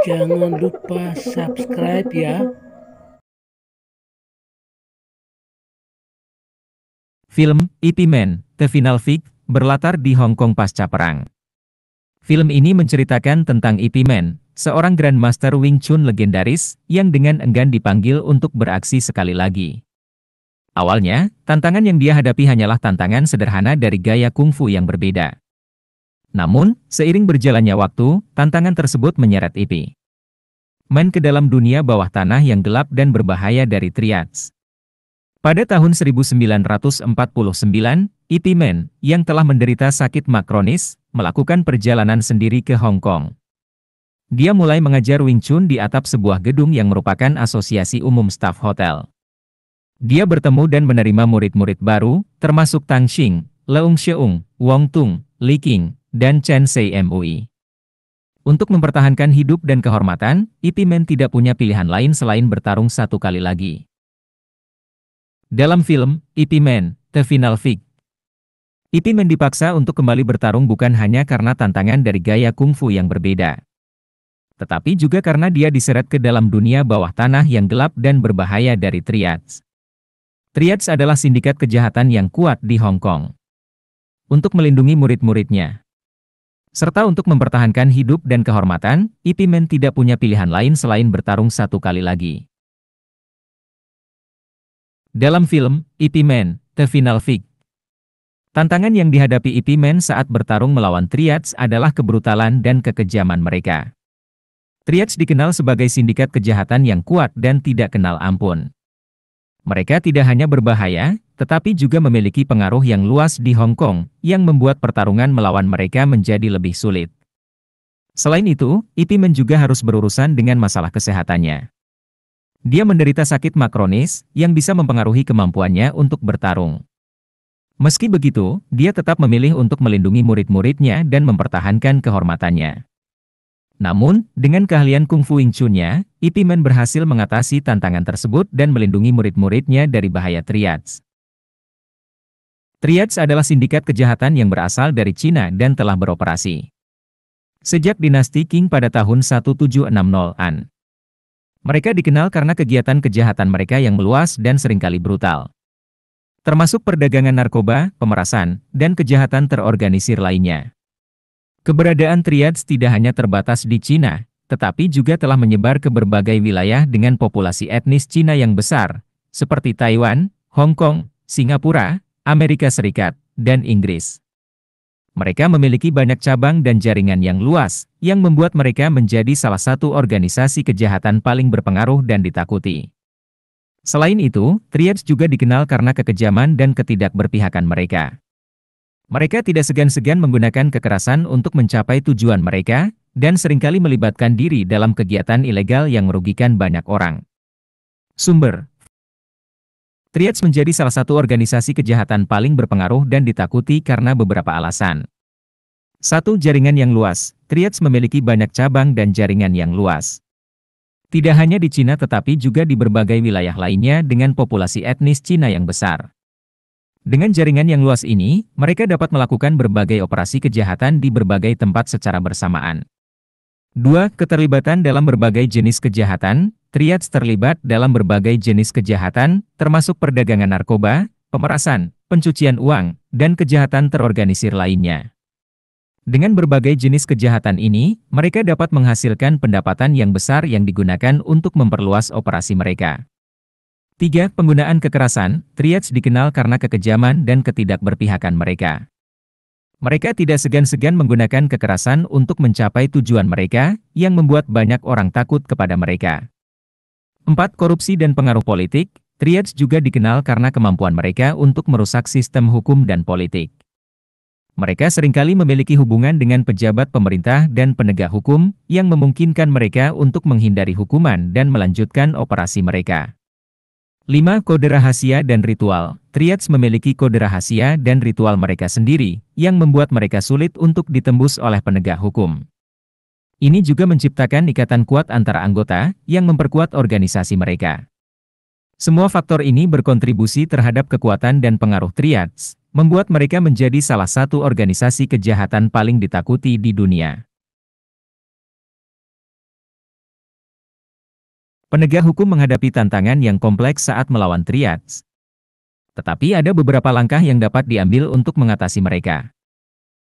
Jangan lupa subscribe ya. Film Ip Man, The Final Fight, berlatar di Hong Kong pasca perang. Film ini menceritakan tentang Ip Man, seorang Grandmaster Wing Chun legendaris, yang dengan enggan dipanggil untuk beraksi sekali lagi. Awalnya, tantangan yang dia hadapi hanyalah tantangan sederhana dari gaya kungfu yang berbeda. Namun, seiring berjalannya waktu, tantangan tersebut menyeret Ip Man ke dalam dunia bawah tanah yang gelap dan berbahaya dari triads. Pada tahun 1949, Ip Man, yang telah menderita sakit mak kronis, melakukan perjalanan sendiri ke Hong Kong. Dia mulai mengajar Wing Chun di atap sebuah gedung yang merupakan asosiasi umum staf hotel. Dia bertemu dan menerima murid-murid baru, termasuk Tang Xing, Leung Sheung, Wong Tung, Li Qing, dan Chen Sei Mui. Untuk mempertahankan hidup dan kehormatan, Ip Man tidak punya pilihan lain selain bertarung satu kali lagi. Dalam film Ip Man, The Final Fight, Ip Man dipaksa untuk kembali bertarung bukan hanya karena tantangan dari gaya kungfu yang berbeda, tetapi juga karena dia diseret ke dalam dunia bawah tanah yang gelap dan berbahaya dari triads. Triads adalah sindikat kejahatan yang kuat di Hong Kong. Untuk melindungi murid-muridnya, serta untuk mempertahankan hidup dan kehormatan, Ip Man tidak punya pilihan lain selain bertarung satu kali lagi. Dalam film Ip Man, The Final Fight, tantangan yang dihadapi Ip Man saat bertarung melawan triads adalah kebrutalan dan kekejaman mereka. Triads dikenal sebagai sindikat kejahatan yang kuat dan tidak kenal ampun. Mereka tidak hanya berbahaya, tetapi juga memiliki pengaruh yang luas di Hong Kong, yang membuat pertarungan melawan mereka menjadi lebih sulit. Selain itu, Ip Man juga harus berurusan dengan masalah kesehatannya. Dia menderita sakit mak kronis, yang bisa mempengaruhi kemampuannya untuk bertarung. Meski begitu, dia tetap memilih untuk melindungi murid-muridnya dan mempertahankan kehormatannya. Namun, dengan keahlian kungfu Wing Chun-nya, Ip Man berhasil mengatasi tantangan tersebut dan melindungi murid-muridnya dari bahaya triads. Triads adalah sindikat kejahatan yang berasal dari Cina dan telah beroperasi sejak dinasti Qing pada tahun 1760-an. Mereka dikenal karena kegiatan kejahatan mereka yang meluas dan seringkali brutal, termasuk perdagangan narkoba, pemerasan, dan kejahatan terorganisir lainnya. Keberadaan triads tidak hanya terbatas di Cina, tetapi juga telah menyebar ke berbagai wilayah dengan populasi etnis Cina yang besar, seperti Taiwan, Hong Kong, Singapura, Amerika Serikat, dan Inggris. Mereka memiliki banyak cabang dan jaringan yang luas, yang membuat mereka menjadi salah satu organisasi kejahatan paling berpengaruh dan ditakuti. Selain itu, triads juga dikenal karena kekejaman dan ketidakberpihakan mereka. Mereka tidak segan-segan menggunakan kekerasan untuk mencapai tujuan mereka, dan seringkali melibatkan diri dalam kegiatan ilegal yang merugikan banyak orang. Sumber: Triads menjadi salah satu organisasi kejahatan paling berpengaruh dan ditakuti karena beberapa alasan. 1. Jaringan yang luas. Triads memiliki banyak cabang dan jaringan yang luas. Tidak hanya di Cina tetapi juga di berbagai wilayah lainnya dengan populasi etnis Cina yang besar. Dengan jaringan yang luas ini, mereka dapat melakukan berbagai operasi kejahatan di berbagai tempat secara bersamaan. 2. Keterlibatan dalam berbagai jenis kejahatan. Triads terlibat dalam berbagai jenis kejahatan, termasuk perdagangan narkoba, pemerasan, pencucian uang, dan kejahatan terorganisir lainnya. Dengan berbagai jenis kejahatan ini, mereka dapat menghasilkan pendapatan yang besar yang digunakan untuk memperluas operasi mereka. 3. Penggunaan kekerasan. Triads dikenal karena kekejaman dan ketidakberpihakan mereka. Mereka tidak segan-segan menggunakan kekerasan untuk mencapai tujuan mereka, yang membuat banyak orang takut kepada mereka. 4. Korupsi dan pengaruh politik. Triads juga dikenal karena kemampuan mereka untuk merusak sistem hukum dan politik. Mereka seringkali memiliki hubungan dengan pejabat pemerintah dan penegak hukum, yang memungkinkan mereka untuk menghindari hukuman dan melanjutkan operasi mereka. 5. Kode rahasia dan ritual. Triads memiliki kode rahasia dan ritual mereka sendiri, yang membuat mereka sulit untuk ditembus oleh penegak hukum. Ini juga menciptakan ikatan kuat antara anggota, yang memperkuat organisasi mereka. Semua faktor ini berkontribusi terhadap kekuatan dan pengaruh triads, membuat mereka menjadi salah satu organisasi kejahatan paling ditakuti di dunia. Penegak hukum menghadapi tantangan yang kompleks saat melawan triads. Tetapi ada beberapa langkah yang dapat diambil untuk mengatasi mereka.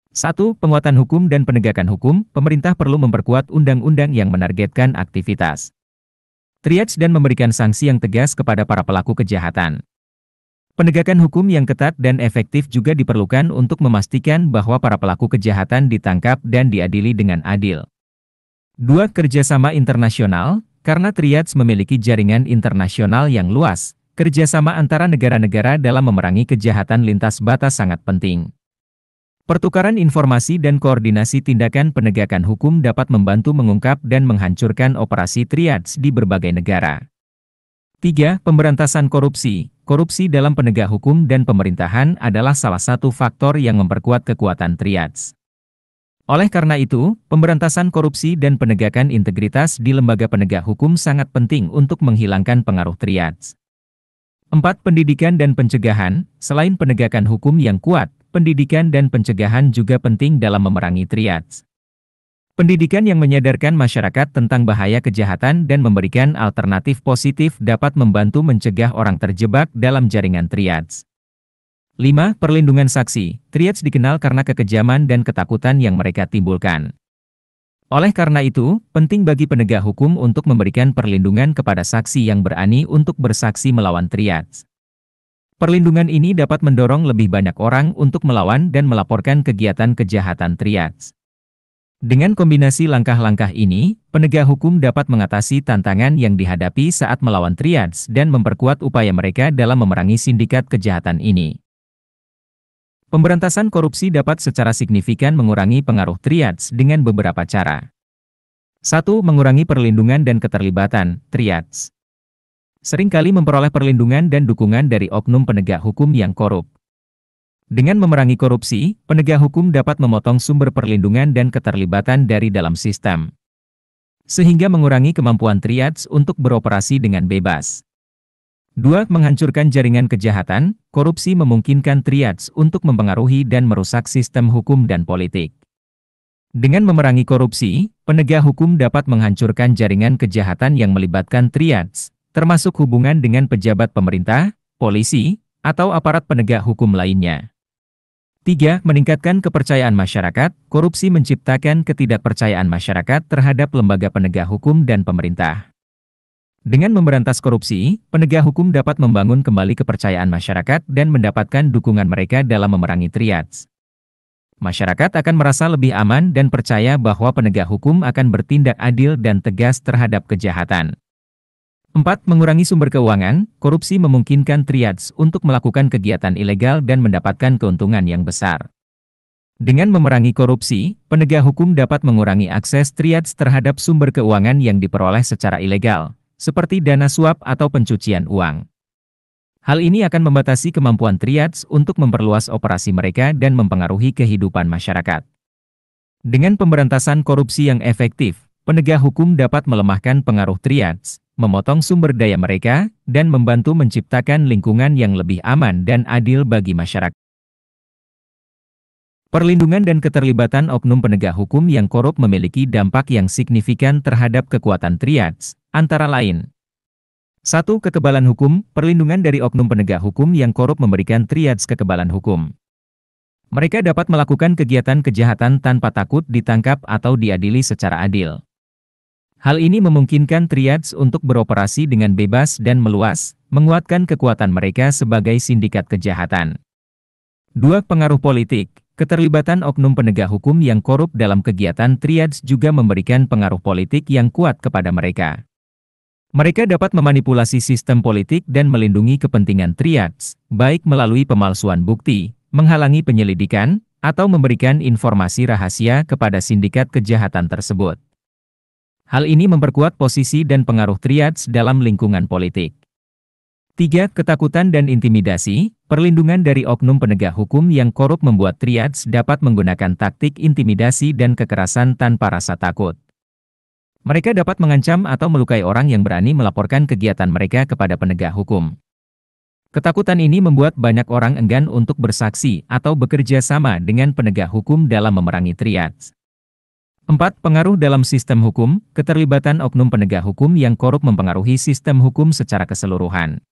1. Penguatan hukum dan penegakan hukum. Pemerintah perlu memperkuat undang-undang yang menargetkan aktivitas triads dan memberikan sanksi yang tegas kepada para pelaku kejahatan. Penegakan hukum yang ketat dan efektif juga diperlukan untuk memastikan bahwa para pelaku kejahatan ditangkap dan diadili dengan adil. 2. Kerjasama internasional. Karena triads memiliki jaringan internasional yang luas, kerjasama antara negara-negara dalam memerangi kejahatan lintas batas sangat penting. Pertukaran informasi dan koordinasi tindakan penegakan hukum dapat membantu mengungkap dan menghancurkan operasi triads di berbagai negara. 3. Pemberantasan korupsi. Korupsi dalam penegak hukum dan pemerintahan adalah salah satu faktor yang memperkuat kekuatan triads. Oleh karena itu, pemberantasan korupsi dan penegakan integritas di lembaga penegak hukum sangat penting untuk menghilangkan pengaruh triads. 4. Pendidikan dan pencegahan. Selain penegakan hukum yang kuat, pendidikan dan pencegahan juga penting dalam memerangi triads. Pendidikan yang menyadarkan masyarakat tentang bahaya kejahatan dan memberikan alternatif positif dapat membantu mencegah orang terjebak dalam jaringan triads. 5. Perlindungan saksi. Triads dikenal karena kekejaman dan ketakutan yang mereka timbulkan. Oleh karena itu, penting bagi penegak hukum untuk memberikan perlindungan kepada saksi yang berani untuk bersaksi melawan triads. Perlindungan ini dapat mendorong lebih banyak orang untuk melawan dan melaporkan kegiatan kejahatan triads. Dengan kombinasi langkah-langkah ini, penegak hukum dapat mengatasi tantangan yang dihadapi saat melawan triads dan memperkuat upaya mereka dalam memerangi sindikat kejahatan ini. Pemberantasan korupsi dapat secara signifikan mengurangi pengaruh triads dengan beberapa cara. 1. Mengurangi perlindungan dan keterlibatan triads. Seringkali memperoleh perlindungan dan dukungan dari oknum penegak hukum yang korup. Dengan memerangi korupsi, penegak hukum dapat memotong sumber perlindungan dan keterlibatan dari dalam sistem, sehingga mengurangi kemampuan triads untuk beroperasi dengan bebas. 2. Menghancurkan jaringan kejahatan. Korupsi memungkinkan triads untuk mempengaruhi dan merusak sistem hukum dan politik. Dengan memerangi korupsi, penegak hukum dapat menghancurkan jaringan kejahatan yang melibatkan triads, termasuk hubungan dengan pejabat pemerintah, polisi, atau aparat penegak hukum lainnya. 3. Meningkatkan kepercayaan masyarakat. Korupsi menciptakan ketidakpercayaan masyarakat terhadap lembaga penegak hukum dan pemerintah. Dengan memberantas korupsi, penegak hukum dapat membangun kembali kepercayaan masyarakat dan mendapatkan dukungan mereka dalam memerangi triads. Masyarakat akan merasa lebih aman dan percaya bahwa penegak hukum akan bertindak adil dan tegas terhadap kejahatan. 4. Mengurangi sumber keuangan. Korupsi memungkinkan triads untuk melakukan kegiatan ilegal dan mendapatkan keuntungan yang besar. Dengan memerangi korupsi, penegak hukum dapat mengurangi akses triads terhadap sumber keuangan yang diperoleh secara ilegal, seperti dana suap atau pencucian uang. Hal ini akan membatasi kemampuan triads untuk memperluas operasi mereka dan mempengaruhi kehidupan masyarakat. Dengan pemberantasan korupsi yang efektif, penegak hukum dapat melemahkan pengaruh triads, memotong sumber daya mereka, dan membantu menciptakan lingkungan yang lebih aman dan adil bagi masyarakat. Perlindungan dan keterlibatan oknum penegak hukum yang korup memiliki dampak yang signifikan terhadap kekuatan triads, antara lain. 1. Kekebalan hukum. Perlindungan dari oknum penegak hukum yang korup memberikan triads kekebalan hukum. Mereka dapat melakukan kegiatan kejahatan tanpa takut ditangkap atau diadili secara adil. Hal ini memungkinkan triads untuk beroperasi dengan bebas dan meluas, menguatkan kekuatan mereka sebagai sindikat kejahatan. 2. Pengaruh politik. Keterlibatan oknum penegak hukum yang korup dalam kegiatan triads juga memberikan pengaruh politik yang kuat kepada mereka. Mereka dapat memanipulasi sistem politik dan melindungi kepentingan triads, baik melalui pemalsuan bukti, menghalangi penyelidikan, atau memberikan informasi rahasia kepada sindikat kejahatan tersebut. Hal ini memperkuat posisi dan pengaruh triads dalam lingkungan politik. 3. Ketakutan dan intimidasi. Perlindungan dari oknum penegak hukum yang korup membuat triads dapat menggunakan taktik intimidasi dan kekerasan tanpa rasa takut. Mereka dapat mengancam atau melukai orang yang berani melaporkan kegiatan mereka kepada penegak hukum. Ketakutan ini membuat banyak orang enggan untuk bersaksi atau bekerja sama dengan penegak hukum dalam memerangi triads. 4. Pengaruh dalam sistem hukum, keterlibatan oknum penegak hukum yang korup mempengaruhi sistem hukum secara keseluruhan.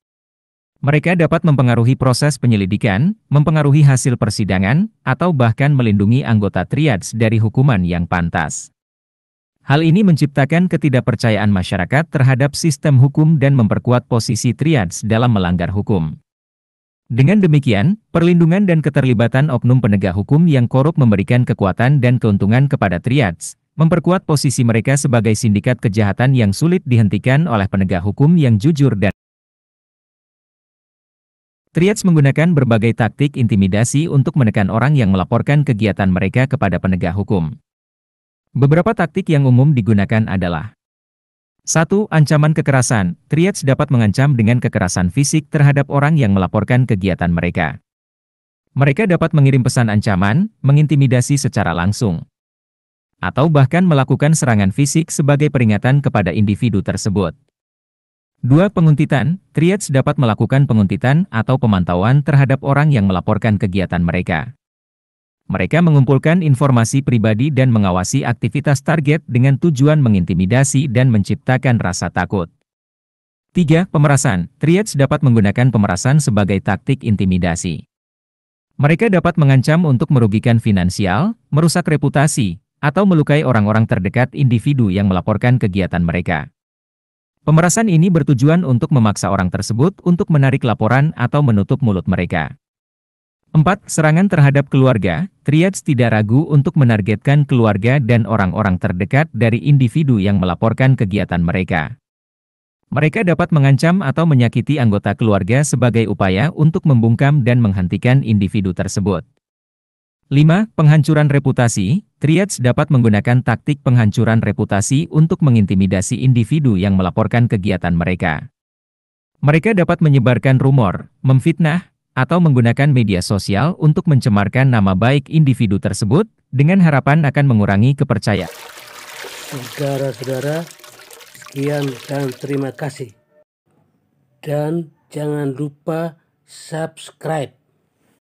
Mereka dapat mempengaruhi proses penyelidikan, mempengaruhi hasil persidangan, atau bahkan melindungi anggota triads dari hukuman yang pantas. Hal ini menciptakan ketidakpercayaan masyarakat terhadap sistem hukum dan memperkuat posisi triads dalam melanggar hukum. Dengan demikian, perlindungan dan keterlibatan oknum penegak hukum yang korup memberikan kekuatan dan keuntungan kepada triads, memperkuat posisi mereka sebagai sindikat kejahatan yang sulit dihentikan oleh penegak hukum yang jujur dan triads menggunakan berbagai taktik intimidasi untuk menekan orang yang melaporkan kegiatan mereka kepada penegak hukum. Beberapa taktik yang umum digunakan adalah 1. Ancaman kekerasan. Triads dapat mengancam dengan kekerasan fisik terhadap orang yang melaporkan kegiatan mereka. Mereka dapat mengirim pesan ancaman, mengintimidasi secara langsung, atau bahkan melakukan serangan fisik sebagai peringatan kepada individu tersebut. 2. Penguntitan. Triads dapat melakukan penguntitan atau pemantauan terhadap orang yang melaporkan kegiatan mereka. Mereka mengumpulkan informasi pribadi dan mengawasi aktivitas target dengan tujuan mengintimidasi dan menciptakan rasa takut. 3. Pemerasan. Triads dapat menggunakan pemerasan sebagai taktik intimidasi. Mereka dapat mengancam untuk merugikan finansial, merusak reputasi, atau melukai orang-orang terdekat individu yang melaporkan kegiatan mereka. Pemerasan ini bertujuan untuk memaksa orang tersebut untuk menarik laporan atau menutup mulut mereka. 4. Serangan terhadap keluarga. Triads tidak ragu untuk menargetkan keluarga dan orang-orang terdekat dari individu yang melaporkan kegiatan mereka. Mereka dapat mengancam atau menyakiti anggota keluarga sebagai upaya untuk membungkam dan menghentikan individu tersebut. 5. Penghancuran reputasi. Triads dapat menggunakan taktik penghancuran reputasi untuk mengintimidasi individu yang melaporkan kegiatan mereka. Mereka dapat menyebarkan rumor, memfitnah, atau menggunakan media sosial untuk mencemarkan nama baik individu tersebut, dengan harapan akan mengurangi kepercayaan. Saudara-saudara, sekian dan terima kasih. Dan jangan lupa subscribe.